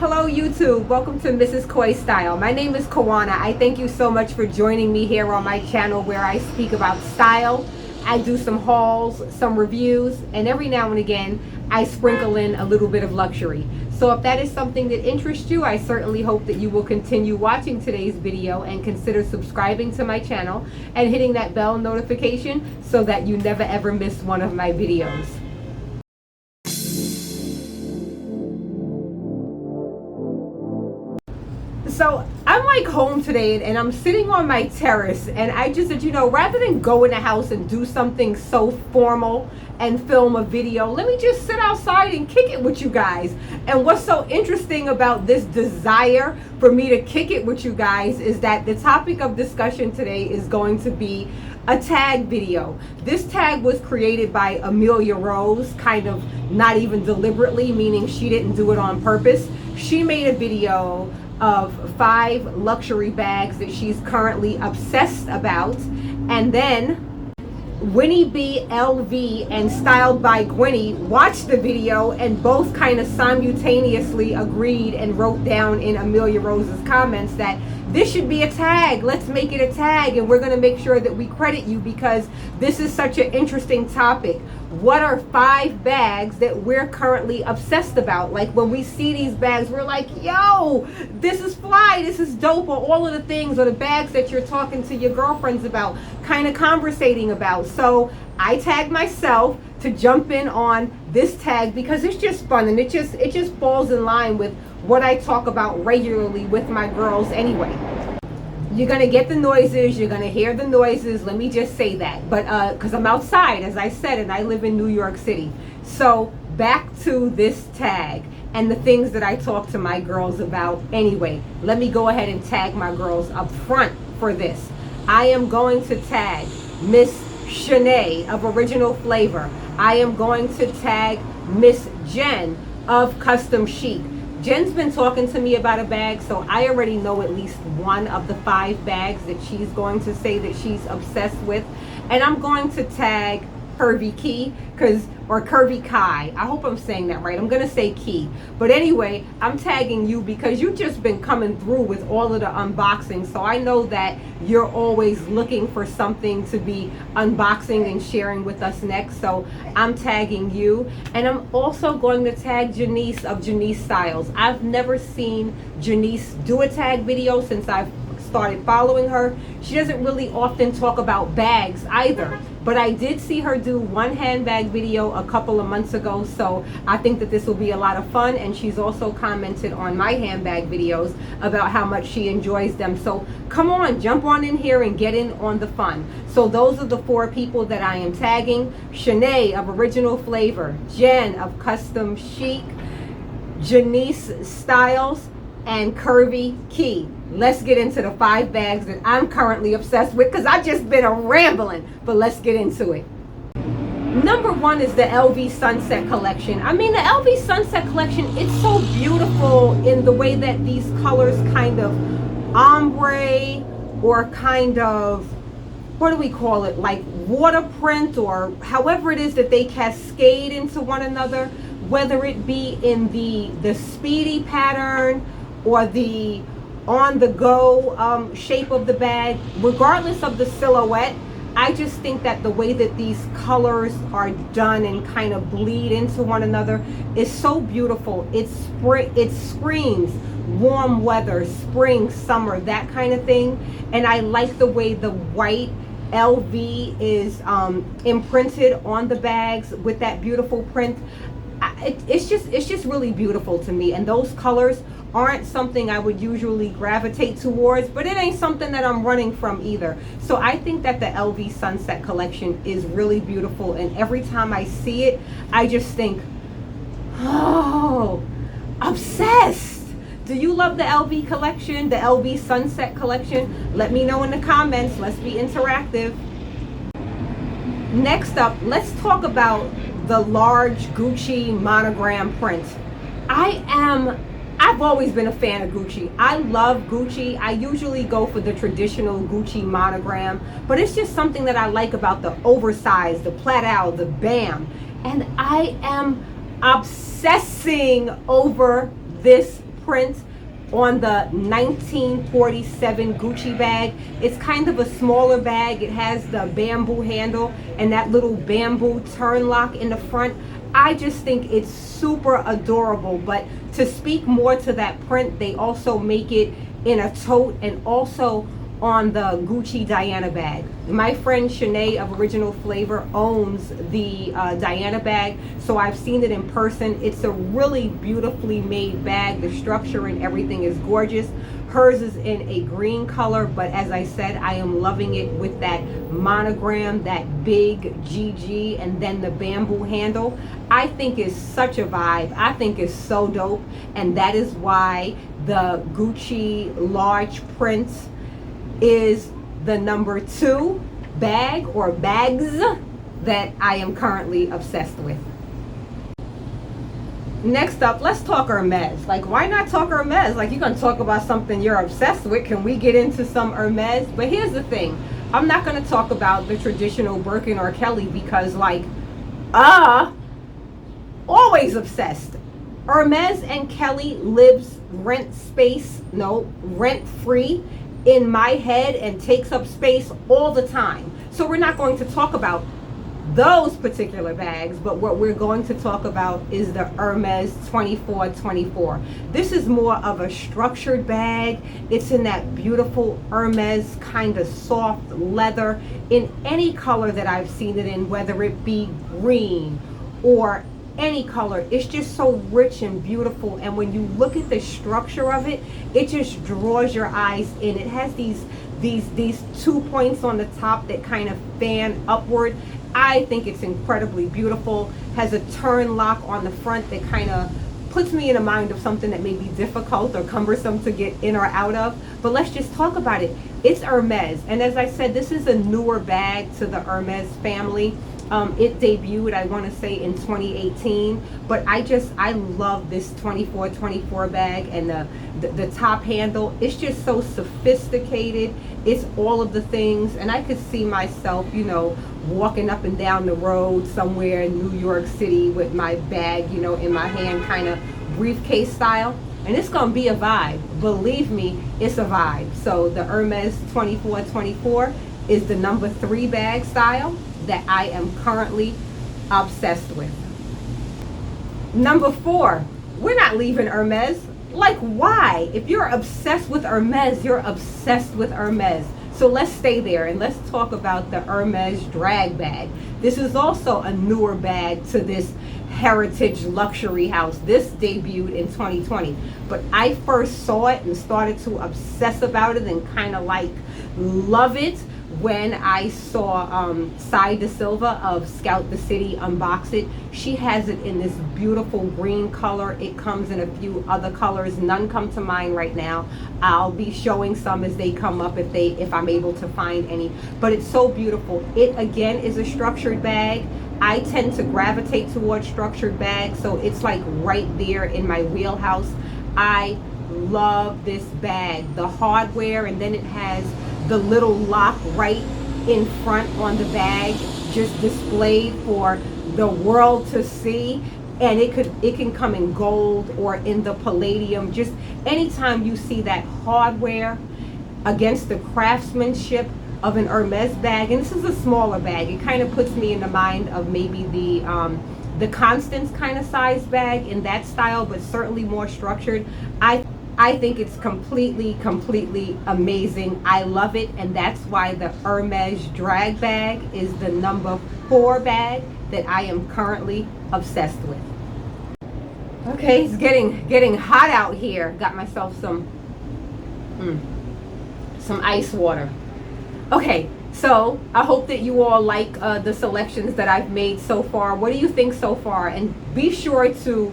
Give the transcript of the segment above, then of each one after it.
Hello YouTube, welcome to Mrs. Koi Style. My name is Kawana. I thank you so much for joining me here on my channel where I speak about style. I do some hauls, some reviews, and every now and again I sprinkle in a little bit of luxury. So if that is something that interests you, I certainly hope that you will continue watching today's video and consider subscribing to my channel and hitting that bell notification so that you never ever miss one of my videos. So I'm like home today and I'm sitting on my terrace and I just said, rather than go in the house and do something so formal and film a video, let me just sit outside and kick it with you guys. And what's so interesting about this desire for me to kick it with you guys is that the topic of discussion today is going to be a tag video. This tag was created by Amelia Rose, kind of not even deliberately, meaning she didn't do it on purpose. She made a video of 5 luxury bags that she's currently obsessed about, and then Winnie B, LV, and Styled by Gwynnie watched the video and both kind of simultaneously agreed and wrote down in Amelia Rose's comments that this should be a tag. Let's make it a tag, and we're going to make sure that we credit you because this is such an interesting topic. What are 5 bags that we're currently obsessed about? Like when we see these bags, we're like, yo, this is fly, this is dope, or all of the things, or the bags that you're talking to your girlfriends about, kind of conversating about. So I tagged myself to jump in on this tag because it's just fun and it just falls in line with what I talk about regularly with my girls anyway. You're gonna get the noises, you're gonna hear the noises, let me just say that. But because I'm outside, as I said, and I live in New York City. So back to this tag and the things that I talk to my girls about anyway. Let me go ahead and tag my girls up front for this. I am going to tag Miss Shanai of Original Flavour. I am going to tag Miss Jenn of Custom Chic. Jenn's been talking to me about a bag, so I already know at least one of the 5 bags that she's going to say that she's obsessed with. And I'm going to tag Curvy Kie, or Curvy Kie. I hope I'm saying that right. I'm going to say Kie. But anyway, I'm tagging you because you've just been coming through with all of the unboxing. So I know that you're always looking for something to be unboxing and sharing with us next. So I'm tagging you. And I'm also going to tag Janiece of Janiece Styles. I've never seen Janiece do a tag video since I've started following her. She doesn't really often talk about bags either, but I did see her do one handbag video a couple of months ago, so I think that this will be a lot of fun. And she's also commented on my handbag videos about how much she enjoys them. So come on, jump on in here and get in on the fun. So those are the 4 people that I am tagging: Shanai of Original Flavour, Jenn of Custom Chic, Janiece Styles, and Curvy Kie. Let's get into the 5 bags that I'm currently obsessed with because I've just been rambling, but let's get into it. Number 1 is the LV Sunset Collection. I mean, the LV Sunset Collection, it's so beautiful in the way that these colors kind of ombre or kind of, what do we call it, like water print, or however it is that they cascade into one another, whether it be in the speedy pattern or the on-the-go shape of the bag. Regardless of the silhouette, I just think that the way that these colors are done and kind of bleed into one another is so beautiful. It screams warm weather, spring, summer, that kind of thing. And I like the way the white LV is imprinted on the bags with that beautiful print. It's just really beautiful to me, and those colors aren't something I would usually gravitate towards, but it ain't something that I'm running from either. So I think that the LV Sunset Collection is really beautiful, and every time I see it, I just think, oh, obsessed. Do you love the LV collection, the LV Sunset Collection? Let me know in the comments. Let's be interactive. Next up, let's talk about the large Gucci monogram print. I've always been a fan of Gucci. I love Gucci. I usually go for the traditional Gucci monogram, but it's just something that I like about the oversized, the plateau, the bam. And I am obsessing over this print on the 1947 Gucci bag. It's kind of a smaller bag. It has the bamboo handle and that little bamboo turn lock in the front. I just think it's super adorable. But to speak more to that print, they also make it in a tote and also on the Gucci Diana bag. My friend Shanai of Original Flavour owns the Diana bag, so I've seen it in person. It's a really beautifully made bag. The structure and everything is gorgeous. Hers is in a green color, but as I said, I am loving it with that monogram, that big GG, and then the bamboo handle. I think is such a vibe. I think it's so dope, and that is why the Gucci large print is the number 2 bag or bags that I am currently obsessed with. Next up, let's talk Hermes. Like, why not talk Hermes? Like, you're gonna talk about something you're obsessed with. Can we get into some Hermes? But here's the thing, I'm not gonna talk about the traditional Birkin or Kelly because always obsessed. Hermes and Kelly lives rent free in my head and takes up space all the time. So we're not going to talk about those particular bags, but what we're going to talk about is the Hermes 2424. This is more of a structured bag. It's in that beautiful Hermes kind of soft leather in any color that I've seen it in, whether it be green or any color. It's just so rich and beautiful, and when you look at the structure of it, it just draws your eyes in. It has these 2 points on the top that kind of fan upward. I think it's incredibly beautiful. Has a turn lock on the front that kind of puts me in a mind of something that may be difficult or cumbersome to get in or out of. But let's just talk about it. It's Hermes, and as I said, this is a newer bag to the Hermes family. It debuted, I want to say, in 2018, but I love this 2424 bag, and the top handle. It's just so sophisticated. It's all of the things, and I could see myself, walking up and down the road somewhere in New York City with my bag, in my hand, kind of briefcase style. And it's going to be a vibe. Believe me, it's a vibe. So the Hermes 2424 is the number 3 bag style that I am currently obsessed with. Number 4, we're not leaving Hermes. Like, why? If you're obsessed with Hermes, you're obsessed with Hermes. So let's stay there and let's talk about the Hermes Drag bag. This is also a newer bag to this heritage luxury house. This debuted in 2020, but I first saw it and started to obsess about it and kind of like love it when I saw Sai De Silva of Scout the City unbox it. She has it in this beautiful green color. It comes in a few other colors. None come to mind right now. I'll be showing some as they come up if I'm able to find any. But it's so beautiful. It again is a structured bag. I tend to gravitate towards structured bags, so it's like right there in my wheelhouse. I love this bag. The hardware, and then it has the little lock right in front on the bag, just displayed for the world to see. And it can come in gold or in the palladium. Just anytime you see that hardware against the craftsmanship of an Hermes bag, and this is a smaller bag, it kind of puts me in the mind of maybe the Constance kind of size bag in that style, but certainly more structured. I think it's completely amazing. I love it, and that's why the Hermes Drag bag is the number 4 bag that I am currently obsessed with. Okay, it's getting hot out here. Got myself some ice water. Okay, so I hope that you all like the selections that I've made so far. What do you think so far? And be sure to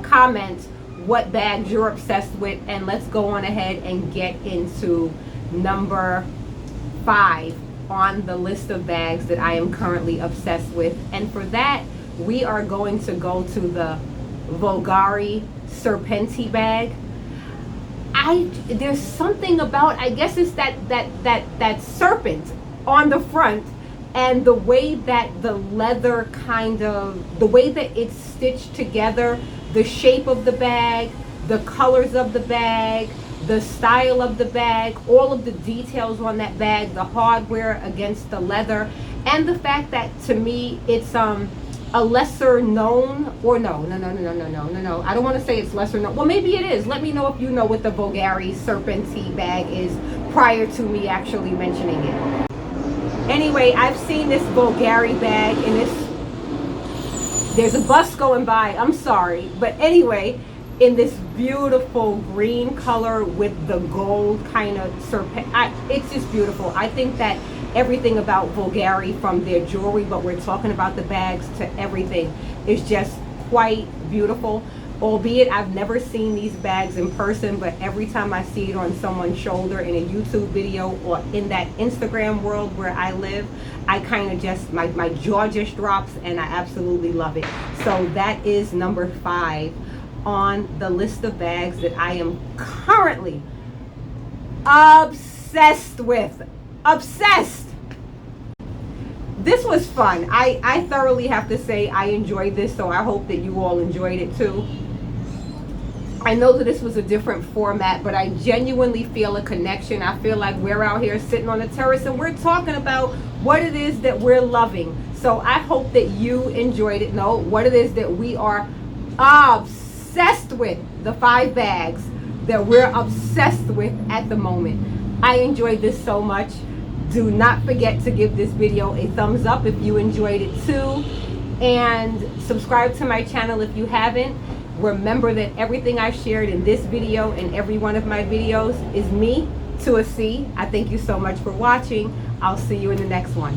comment what bags you're obsessed with, and let's go on ahead and get into number 5 on the list of bags that I am currently obsessed with. And for that, we are going to go to the Bvlgari Serpenty bag. There's something about, I guess it's that serpent on the front, and the way that the leather the way that it's stitched together, the shape of the bag, the colors of the bag, the style of the bag, all of the details on that bag, the hardware against the leather, and the fact that to me it's a lesser known, or no, I don't want to say it's lesser known. Well, maybe it is. Let me know if you know what the Bvlgari Serpenty bag is prior to me actually mentioning it. Anyway, I've seen this Bvlgari bag and there's a bus going by, I'm sorry, but anyway, in this beautiful green color with the gold kind of serpent. It's just beautiful. I think that everything about Bvlgari, from their jewelry, but we're talking about the bags, to everything, is just quite beautiful. Albeit I've never seen these bags in person, but every time I see it on someone's shoulder in a YouTube video or in that Instagram world where I live, I kind of just, my jaw just drops, and I absolutely love it. So that is number 5 on the list of bags that I am currently obsessed with. Obsessed! This was fun. I thoroughly have to say I enjoyed this, so I hope that you all enjoyed it too. I know that this was a different format, but I genuinely feel a connection. I feel like we're out here sitting on the terrace and we're talking about what it is that we're loving. So I hope that you enjoyed it. No, what it is that we are obsessed with. The 5 bags that we're obsessed with at the moment. I enjoyed this so much. Do not forget to give this video a thumbs up if you enjoyed it too. And subscribe to my channel if you haven't. Remember that everything I shared in this video and every one of my videos is me to a C. I thank you so much for watching. I'll see you in the next one.